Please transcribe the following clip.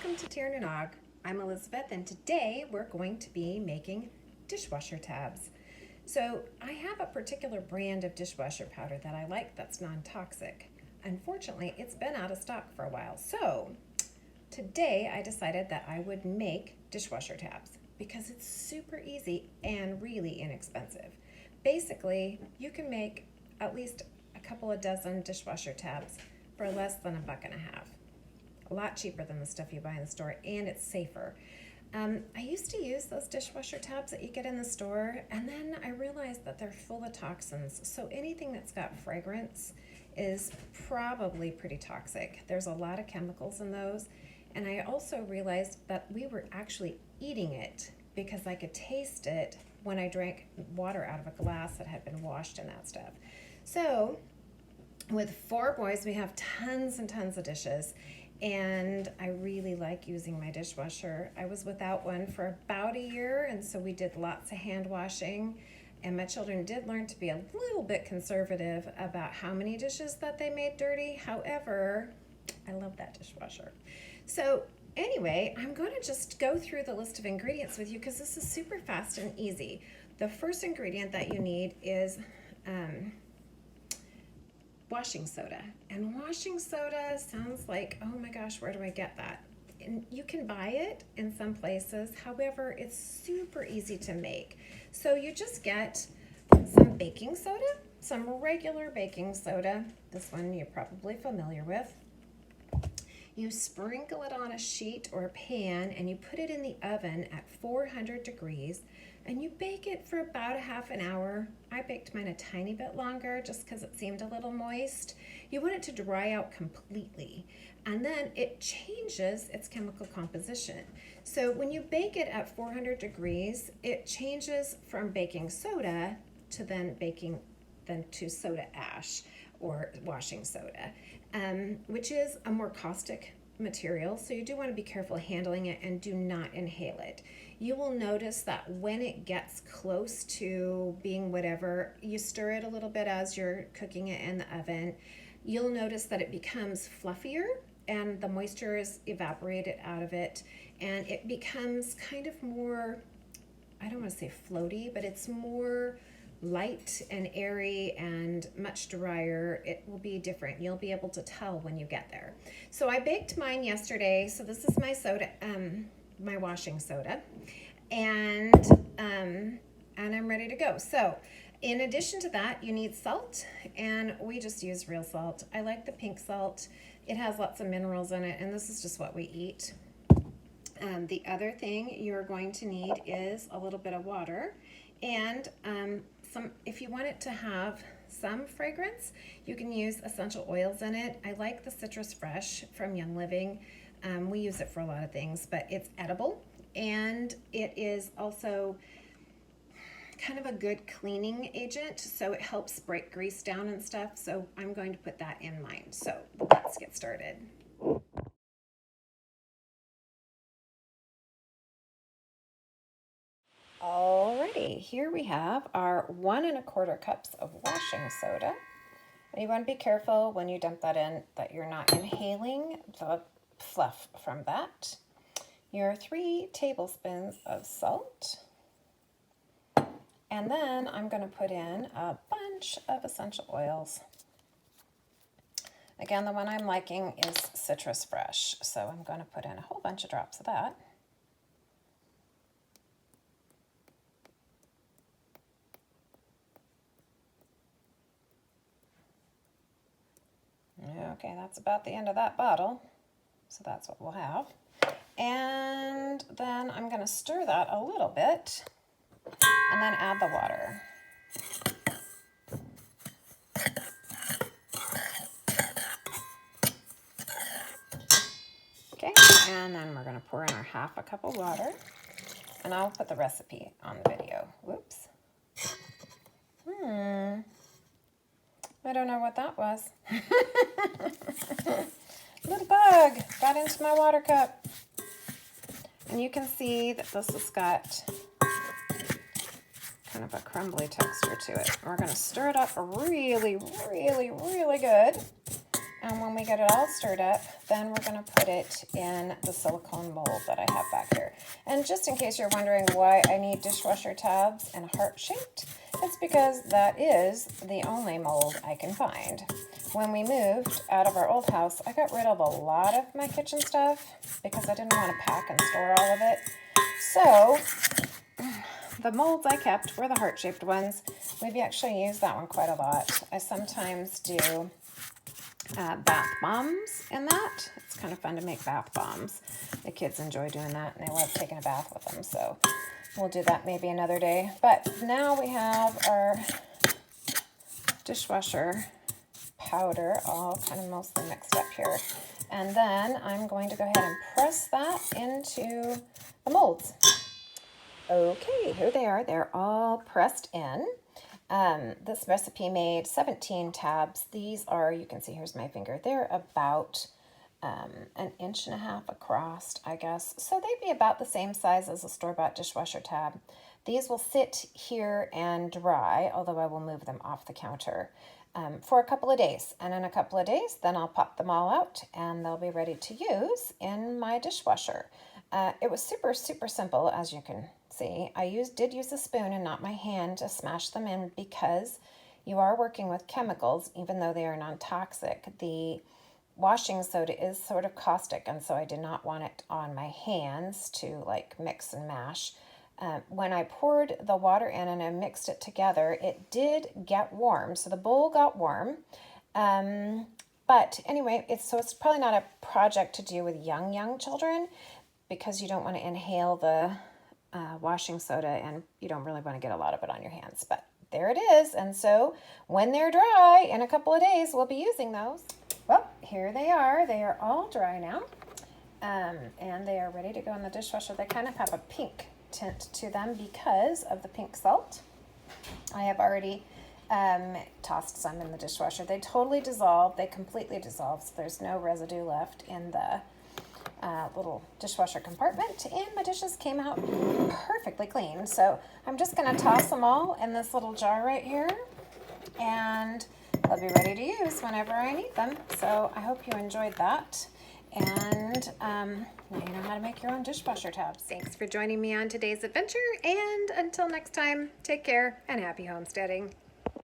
Welcome to Tir Nanog. I'm Elizabeth, and today we're going to be making dishwasher tabs. So I have a particular brand of dishwasher powder that I like that's non-toxic. Unfortunately, it's been out of stock for a while. So today I decided that I would make dishwasher tabs because it's super easy and really inexpensive. Basically, you can make at least a couple of dozen dishwasher tabs for less than $1.50. A lot cheaper than the stuff you buy in the store, and it's safer. I used to use those dishwasher tabs that you get in the store, and then I realized that they're full of toxins. So anything that's got fragrance is probably pretty toxic. There's a lot of chemicals in those, and I also realized that we were actually eating it because I could taste it when I drank water out of a glass that had been washed in that stuff. So with 4 boys, we have tons and tons of dishes, and I really like using my dishwasher. I was without one for about a year, and so we did lots of hand washing, and my children did learn to be a little bit conservative about how many dishes that they made dirty. However, I love that dishwasher. So anyway, I'm going to just go through the list of ingredients with you because this is super fast and easy. The first ingredient that you need is washing soda. And washing soda sounds like, oh my gosh, where do I get that? And you can buy it in some places. However, it's super easy to make. So you just get some baking soda, some regular baking soda. This one you're probably familiar with. You sprinkle it on a sheet or a pan, and you put it in the oven at 400 degrees, and you bake it for about a half an hour. I baked mine a tiny bit longer just because it seemed a little moist. You want it to dry out completely, and then it changes its chemical composition. So when you bake it at 400 degrees, it changes from baking soda to to soda ash or washing soda, which is a more caustic material, so you do want to be careful handling it and do not inhale it. You will notice that when it gets close to being whatever, you stir it a little bit as you're cooking it in the oven. You'll notice that it becomes fluffier and the moisture is evaporated out of it, and it becomes kind of more, I don't want to say floaty, but it's more light and airy and much drier. It will be different. You'll be able to tell when you get there. So I baked mine yesterday. So this is my soda, my washing soda, and I'm ready to go. So in addition to that, you need salt, and we just use real salt. I like the pink salt. It has lots of minerals in it, and this is just what we eat. The other thing you're going to need is a little bit of water, and if you want it to have some fragrance, you can use essential oils in it. I like the Citrus Fresh from Young Living. We use it for a lot of things, but it's edible, and it is also kind of a good cleaning agent, so it helps break grease down and stuff. So I'm going to put that in mine. So let's get started. Alrighty, here we have our 1 1/4 cups of washing soda. And you want to be careful when you dump that in that you're not inhaling the fluff from that. Your 3 tablespoons of salt. And then I'm going to put in a bunch of essential oils. Again, the one I'm liking is Citrus Fresh, so I'm going to put in a whole bunch of drops of that. Okay, that's about the end of that bottle, so that's what we'll have. And then I'm going to stir that a little bit and then add the water. Okay, and then we're going to pour in our 1/2 cup of water, and I'll put the recipe on the video. Whoops. I don't know what that was. Little bug got into my water cup. And you can see that this has got kind of a crumbly texture to it. We're going to stir it up really, really, really good And when we get it all stirred up, then we're going to put it in the silicone mold that I have back here. And just in case you're wondering why I need dishwasher tabs and heart-shaped, it's because that is the only mold I can find. When we moved out of our old house, I got rid of a lot of my kitchen stuff because I didn't want to pack and store all of it. So the molds I kept were the heart-shaped ones. We've actually used that one quite a lot. I sometimes do bath bombs in that. It's kind of fun to make bath bombs. The kids enjoy doing that and they love taking a bath with them, so we'll do that maybe another day. But now we have our dishwasher powder all kind of mostly mixed up here. And then I'm going to go ahead and press that into the molds. Okay, here they are. They're all pressed in. This recipe made 17 tabs. These are, you can see, here's my finger. They're about an inch and a half across, I guess. So they'd be about the same size as a store-bought dishwasher tab. These will sit here and dry, although I will move them off the counter for a couple of days. And in a couple of days, then I'll pop them all out and they'll be ready to use in my dishwasher. It was super, super simple, as you can see. I did use a spoon and not my hand to smash them in because you are working with chemicals, even though they are non-toxic. The washing soda is sort of caustic, and so I did not want it on my hands to like mix and mash. When I poured the water in and I mixed it together, it did get warm. So the bowl got warm. But anyway, it's probably not a project to do with young children because you don't want to inhale the washing soda and you don't really want to get a lot of it on your hands. But there it is. And so when they're dry, in a couple of days, we'll be using those. Well, here they are. They are all dry now. And they are ready to go in the dishwasher. They kind of have a pink tint to them because of the pink salt. I have already tossed some in the dishwasher. They totally dissolved. They completely dissolved. So there's no residue left in the little dishwasher compartment, and my dishes came out perfectly clean. So I'm just going to toss them all in this little jar right here, and they'll be ready to use whenever I need them. So I hope you enjoyed that, and now you know how to make your own dishwasher tabs. Thanks for joining me on today's adventure, and until next time, take care and happy homesteading.